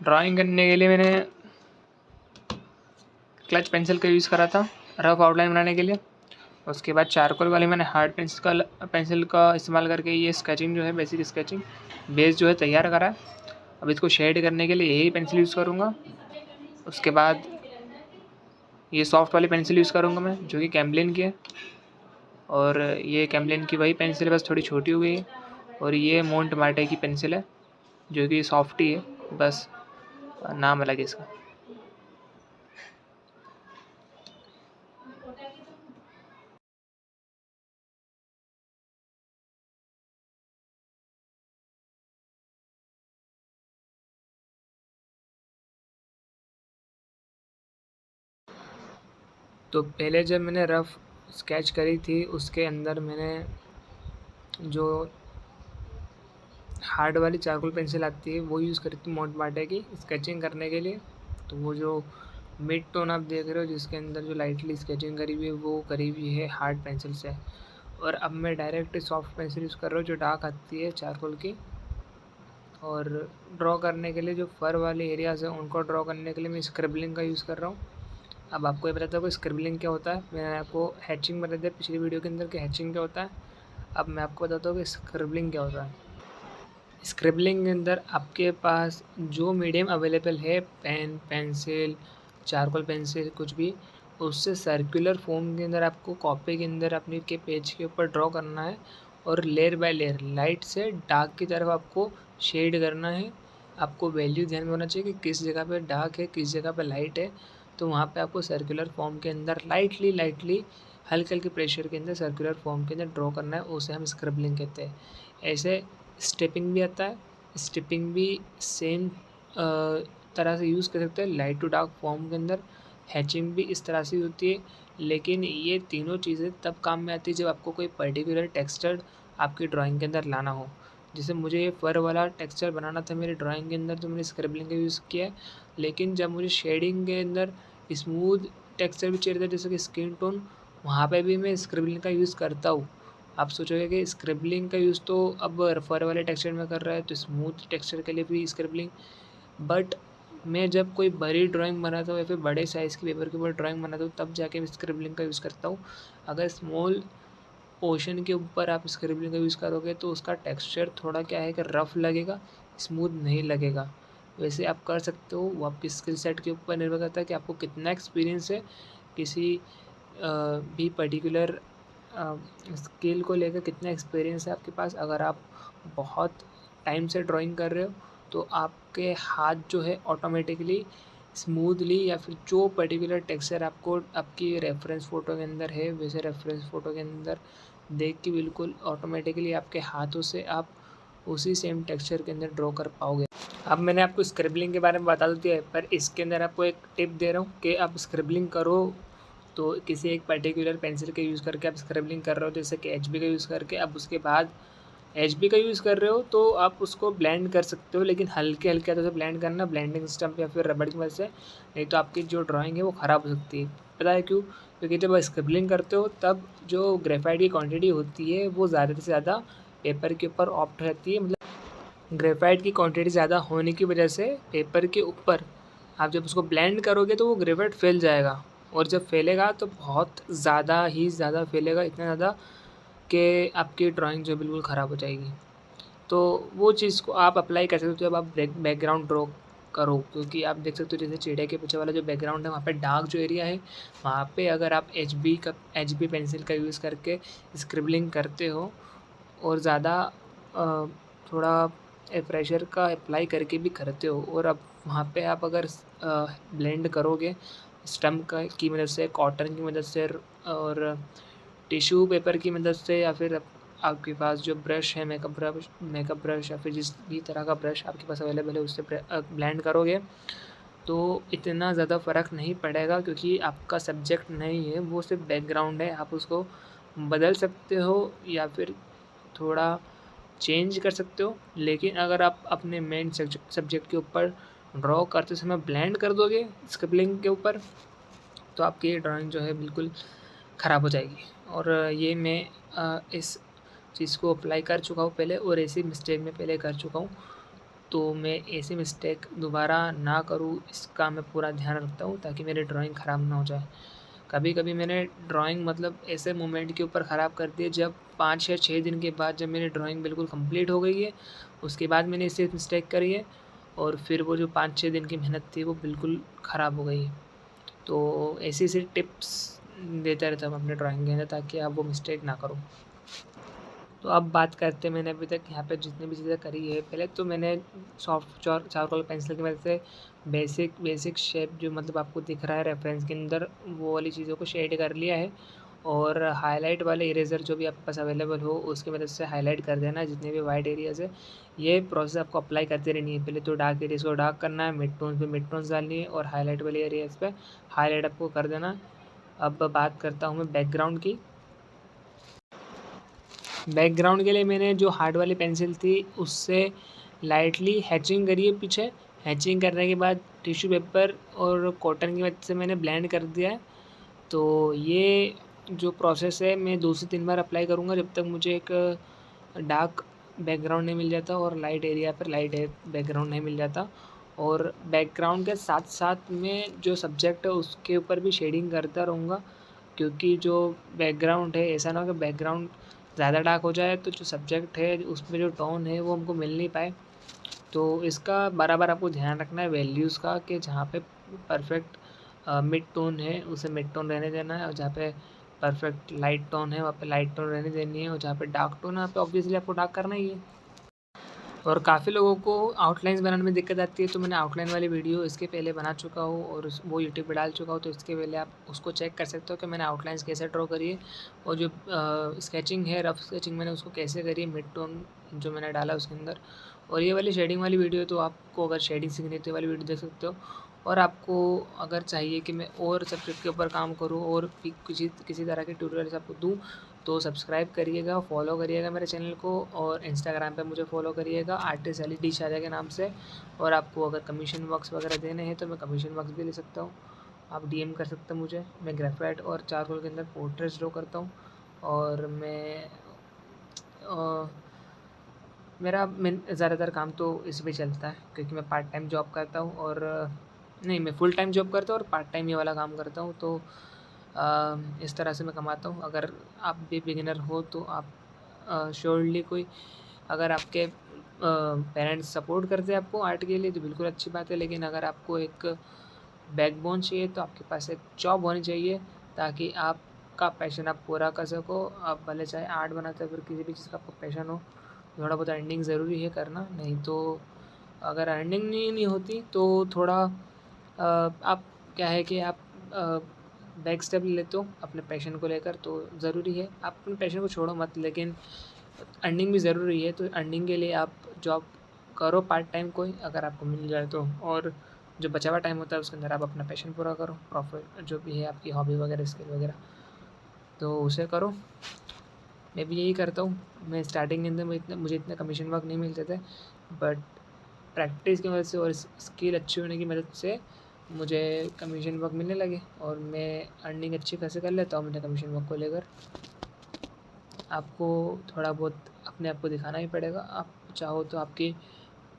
Drawing करने के लिए मैंने क्लच पेंसिल का यूज़ करा था रफ आउटलाइन बनाने के लिए। उसके बाद चारकोल वाली मैंने हार्ड पेंसिल का इस्तेमाल करके ये स्केचिंग जो है, बेसिक स्केचिंग बेस जो है तैयार करा है। अब इसको शेड करने के लिए यही पेंसिल यूज़ करूँगा। उसके बाद ये सॉफ्ट वाली पेंसिल यूज़ करूँगा मैं, जो कि कैम्लिन की है। और ये कैम्लिन की वही पेंसिल है, बस थोड़ी छोटी हो गई है। और ये मोंट मार्टे की पेंसिल है, जो कि सॉफ्ट ही है, बस नाम अलग है इसका। तो पहले जब मैंने रफ़ स्केच करी थी, उसके अंदर मैंने जो हार्ड वाली चारकोल पेंसिल आती है वो यूज़ करी थी मोंट मार्टे की स्केचिंग करने के लिए। तो वो जो मिड टोन आप देख रहे हो जिसके अंदर जो लाइटली स्केचिंग करी हुई है, वो करी हुई है हार्ड पेंसिल से। और अब मैं डायरेक्ट सॉफ्ट पेंसिल यूज़ कर रहा हूँ जो डार्क आती है चारकोल की। और ड्रॉ करने के लिए जो फर वाले एरियाज़ हैं उनको ड्रॉ करने के लिए मैं स्क्रिबलिंग का यूज़ कर रहा हूँ। अब आपको ये बताता हूँ कि स्क्रिबलिंग क्या होता है। मैंने आपको हैचिंग बता दिया पिछली वीडियो के अंदर कि हैचिंग क्या होता है। अब मैं आपको बताता हूँ कि स्क्रिबलिंग क्या होता है। स्क्रिबलिंग के अंदर आपके पास जो मीडियम अवेलेबल है, पेन, पेंसिल, चारकोल पेंसिल, कुछ भी, उससे सर्कुलर फॉर्म के अंदर आपको कॉपी के अंदर अपने के पेज के ऊपर ड्रॉ करना है। और लेयर बाय लेयर लाइट से डार्क की तरफ आपको शेड करना है। आपको वैल्यू ध्यान में होना चाहिए कि किस जगह पे डार्क है, किस जगह पे लाइट है। तो वहाँ पे आपको सर्कुलर फॉर्म के अंदर लाइटली हल्के हल्के प्रेशर के अंदर सर्कुलर फॉर्म के अंदर ड्रॉ करना है, उसे हम स्क्रिबलिंग कहते हैं। ऐसे स्टेपिंग भी आता है, स्टेपिंग भी सेम तरह से यूज़ कर सकते हैं लाइट टू डार्क फॉर्म के अंदर। हैचिंग भी इस तरह से होती है। लेकिन ये तीनों चीज़ें तब काम में आती है जब आपको कोई पर्टिकुलर टेक्सचर आपकी ड्राइंग के अंदर लाना हो। जैसे मुझे ये फर वाला टेक्सचर बनाना था मेरी ड्राइंग के अंदर, तो मैंने स्क्रिबलिंग का यूज़ किया है। लेकिन जब मुझे शेडिंग के अंदर स्मूथ टेक्सचर भी चाहिए था, जैसे कि स्किन टोन, वहाँ पे भी मैं स्क्रिबलिंग का यूज़ करता हूँ। आप सोचोगे कि स्क्रिबलिंग का यूज़ तो अब फर वाले टेक्सचर में कर रहा है, तो स्मूथ टेक्सचर के लिए भी स्क्रिबलिंग। बट मैं जब कोई बड़ी ड्राइंग बनाता हूँ या फिर बड़े साइज़ के पेपर के ऊपर ड्राइंग बनाता हूँ, तब जाके मैं स्क्रिबलिंग का यूज़ करता हूँ। अगर स्मॉल पोर्शन के ऊपर आप स्क्रिबलिंग का यूज़ करोगे तो उसका टेक्सचर थोड़ा क्या है कि रफ़ लगेगा, स्मूथ नहीं लगेगा। वैसे आप कर सकते हो, वो आपकी स्किल सेट के ऊपर निर्भर करता है कि आपको कितना एक्सपीरियंस है किसी भी पर्टिकुलर स्किल को लेकर, कितना एक्सपीरियंस है आपके पास। अगर आप बहुत टाइम से ड्राइंग कर रहे हो तो आपके हाथ जो है ऑटोमेटिकली स्मूथली, या फिर जो पर्टिकुलर टेक्सचर आपको आपकी रेफरेंस फ़ोटो के अंदर है, वैसे रेफरेंस फ़ोटो के अंदर देख के बिल्कुल ऑटोमेटिकली आपके हाथों से आप उसी सेम टेक्सचर के अंदर ड्रॉ कर पाओगे। अब मैंने आपको स्क्रिबलिंग के बारे में बता दिया है, पर इसके अंदर आपको एक टिप दे रहा हूँ कि आप स्क्रिबलिंग करो तो किसी एक पर्टिकुलर पेंसिल का यूज़ करके आप स्क्रिबलिंग कर रहे हो, जैसे कि एचबी का यूज़ करके। अब उसके बाद एचबी का यूज़ कर रहे हो तो आप उसको ब्लेंड कर सकते हो, लेकिन हल्के हल्के हाथों से ब्लेंड करना, ब्लेंडिंग सिस्टम या फिर रबड़ की मदद से, नहीं तो आपकी जो ड्राइंग है वो ख़राब हो सकती है। पता है क्यों? क्योंकि जब आप स्क्रिबलिंग करते हो तब जो ग्रेफाइट की क्वांटिटी होती है वो ज़्यादा से ज़्यादा पेपर के ऊपर ऑप्ट रहती है। मतलब ग्रेफाइट की क्वांटिटी ज़्यादा होने की वजह से पेपर के ऊपर आप जब उसको ब्लेंड करोगे तो वो ग्रेफाइट फैल जाएगा। और जब फैलेगा तो बहुत ज़्यादा ही ज़्यादा फैलेगा, इतना ज़्यादा कि आपकी ड्राइंग जो बिल्कुल ख़राब हो जाएगी। तो वो चीज़ को आप अप्लाई कर सकते हो जब आप बैकग्राउंड ड्रॉ करो, क्योंकि आप देख सकते हो जैसे चिड़िया के पीछे वाला जो बैकग्राउंड है वहाँ पे डार्क जो एरिया है, वहाँ पे अगर आप एचबी पेंसिल का यूज़ करके स्क्रिबलिंग करते हो और ज़्यादा थोड़ा प्रेशर का अप्लाई करके भी करते हो, और अब वहाँ पे आप अगर ब्लेंड करोगे स्टम्प का की मदद से, कॉटन की मदद से, और टिश्यू पेपर की मदद से, या फिर आपके पास जो ब्रश है, मेकअप ब्रश या फिर जिस भी तरह का ब्रश आपके पास अवेलेबल है उससे ब्लेंड करोगे, तो इतना ज़्यादा फ़र्क नहीं पड़ेगा, क्योंकि आपका सब्जेक्ट नहीं है, वो सिर्फ बैकग्राउंड है। आप उसको बदल सकते हो या फिर थोड़ा चेंज कर सकते हो, लेकिन अगर आप अपने मेन सब्जेक्ट के ऊपर ड्रॉ करते समय ब्लेंड कर दोगे स्क्रिबलिंग के ऊपर, तो आपकी ड्राइंग जो है बिल्कुल ख़राब हो जाएगी। और ये मैं इस चीज़ को अप्लाई कर चुका हूँ पहले, और ऐसी मिस्टेक मैं पहले कर चुका हूँ। तो मैं ऐसी मिस्टेक दोबारा ना करूँ, इसका मैं पूरा ध्यान रखता हूँ ताकि मेरी ड्राइंग ख़राब ना हो जाए। कभी-कभी मैंने ड्राइंग मतलब ऐसे मोमेंट के ऊपर ख़राब कर दी है जब 5 या 6 दिन के बाद जब मेरी ड्राइंग बिल्कुल कंप्लीट हो गई है, उसके बाद मैंने ऐसी मिस्टेक करी है और फिर वो जो 5-6 दिन की मेहनत थी वो बिल्कुल ख़राब हो गई है। तो ऐसी-ऐसी टिप्स देता रहता हूँ अपने ड्राइंग के अंदर ताकि आप वो मिस्टेक ना करो। तो अब बात करते हैं मैंने अभी तक यहाँ पे जितनी भी चीज़ें करी है। पहले तो मैंने सॉफ्ट चारकोल पेंसिल की मदद से बेसिक शेप जो मतलब आपको दिख रहा है रेफरेंस के अंदर, वो वाली चीज़ों को शेड कर लिया है। और हाइलाइट वाले इरेज़र जो भी आपके पास अवेलेबल हो उसकी मदद से हाइलाइट कर देना जितने भी वाइट एरियाज़ है। ये प्रोसेस आपको अप्लाई करते रहनी है। पहले तो डार्क एरियाज़ को डार्क करना है, मिड टोन्स पे मिड टोन्स डालनी है और हाइलाइट वाले एरियाज़ पे हाइलाइट आपको कर देना। अब बात करता हूँ मैं बैकग्राउंड की। बैकग्राउंड के लिए मैंने जो हार्ड वाली पेंसिल थी उससे लाइटली हैचिंग करी है पीछे। हैचिंग करने के बाद टिश्यू पेपर और कॉटन की मदद से मैंने ब्लेंड कर दिया है। तो ये जो प्रोसेस है मैं 2 से 3 बार अप्लाई करूँगा जब तक मुझे एक डार्क बैकग्राउंड नहीं मिल जाता और लाइट एरिया पर लाइट बैकग्राउंड नहीं मिल जाता। और बैकग्राउंड के साथ-साथ में जो सब्जेक्ट है उसके ऊपर भी शेडिंग करता रहूँगा, क्योंकि जो बैकग्राउंड है ऐसा ना हो कि बैकग्राउंड ज़्यादा डार्क हो जाए तो जो सब्जेक्ट है उसमें जो टोन है वो हमको मिल नहीं पाए। तो इसका बराबर आपको ध्यान रखना है वैल्यूज़ का कि जहाँ पे परफेक्ट मिड टोन है उसे मिड टोन रहने देना है और जहाँ पे परफेक्ट लाइट टोन है वहाँ पे लाइट टोन रहने देनी है और जहाँ पे डार्क टोन है वहाँ पे ऑब्वियसली आपको डार्क करना ही है। और काफ़ी लोगों को आउटलाइन्स बनाने में दिक्कत आती है, तो मैंने आउटलाइन वाली वीडियो इसके पहले बना चुका हूँ और वो यूट्यूब पे डाल चुका हूँ, तो इसके पहले आप उसको चेक कर सकते हो कि मैंने आउटलाइन्स कैसे ड्रॉ करी है और जो स्केचिंग है, रफ स्केचिंग मैंने उसको कैसे करी है, मिड टोन जो मैंने डाला उसके अंदर। और ये वाली शेडिंग वाली वीडियो तो आपको अगर शेडिंग सीखनी है तो ये वाली वीडियो देख सकते हो। और आपको अगर चाहिए कि मैं और सब्जेक्ट के ऊपर काम करूँ और भी किसी किसी तरह के ट्यूटोरियल्स आपको दूँ, तो सब्सक्राइब करिएगा, फॉलो करिएगा मेरे चैनल को और इंस्टाग्राम पे मुझे फॉलो करिएगा आर्टिस्ट अली डी शाजा के नाम से। और आपको अगर कमीशन वर्क्स वगैरह देने हैं तो मैं कमीशन वर्क्स भी ले सकता हूँ, आप डीएम कर सकते हैं मुझे। मैं ग्रेफाइट और चारकोल के अंदर पोर्ट्रेट्स ड्रॉ करता हूँ और अ, मैं ज़्यादातर काम तो इस पे चलता है क्योंकि मैं पार्ट टाइम जॉब करता हूँ और नहीं, मैं फुल टाइम जॉब करता हूँ और पार्ट टाइम ये वाला काम करता हूँ। तो इस तरह से मैं कमाता हूँ। अगर आप भी बिगिनर हो तो आप श्योरली कोई अगर आपके पेरेंट्स सपोर्ट करते हैं आपको आर्ट के लिए तो बिल्कुल अच्छी बात है, लेकिन अगर आपको एक बैकबोन चाहिए तो आपके पास एक जॉब होनी चाहिए ताकि आपका पैशन आप पूरा कर सको। आप भले चाहे आर्ट बनाते हो फिर किसी भी चीज़ का आपको पैशन हो, थोड़ा बहुत अर्निंग ज़रूरी है करना, नहीं तो अगर अर्निंग नहीं होती तो थोड़ा आप क्या है कि आप बैक स्टेप ले लेते हो अपने पैशन को लेकर, तो ज़रूरी है आप अपने पैशन को छोड़ो मत, लेकिन अर्निंग भी ज़रूरी है। तो अर्निंग के लिए आप जॉब करो पार्ट टाइम कोई अगर आपको मिल जाए तो, और जो बचा हुआ टाइम होता है उसके अंदर आप अपना पैशन पूरा करो, प्रॉफिट जो भी है आपकी हॉबी वगैरह स्किल वगैरह तो उसे करो। मैं भी यही करता हूँ। मैं स्टार्टिंग के अंदर मुझे इतने कमीशन वर्क नहीं मिलते थे, बट प्रैक्टिस की वजह से और स्किल अच्छी होने की मदद से मुझे कमीशन वर्क मिलने लगे और मैं अर्निंग अच्छी खासी कर लेता हूँ अपने कमीशन वर्क को लेकर। आपको थोड़ा बहुत अपने आप को दिखाना ही पड़ेगा। आप चाहो तो आपकी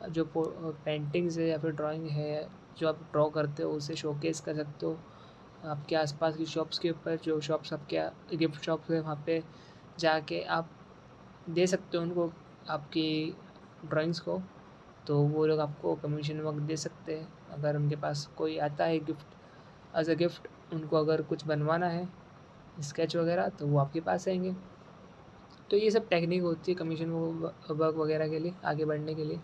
जो पेंटिंग्स है या फिर ड्राइंग है जो आप ड्रॉ करते हो उसे शोकेस कर सकते हो आपके आसपास की शॉप्स के ऊपर। जो शॉप्स आपके गिफ्ट शॉप्स है वहाँ पे जाके आप दे सकते हो उनको आपकी ड्राइंग्स को, तो वो लोग आपको कमीशन वर्क दे सकते हैं। अगर उनके पास कोई आता है गिफ्ट एज अ गिफ्ट, उनको अगर कुछ बनवाना है स्केच वगैरह तो वो आपके पास आएंगे। तो ये सब टेक्निक होती है कमीशन वर्क वगैरह के लिए आगे बढ़ने के लिए।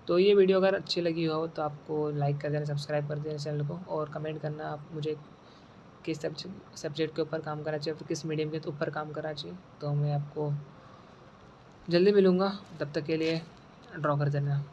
तो ये वीडियो अगर अच्छी लगी हो तो आपको लाइक कर देना, सब्सक्राइब कर देना चैनल को और कमेंट करना आप मुझे किस सब्जेक्ट के ऊपर काम करना चाहिए, फिर किस मीडियम के ऊपर काम करना चाहिए। तो मैं आपको जल्दी मिलूँगा, तब तक के लिए ड्रॉ कर देना।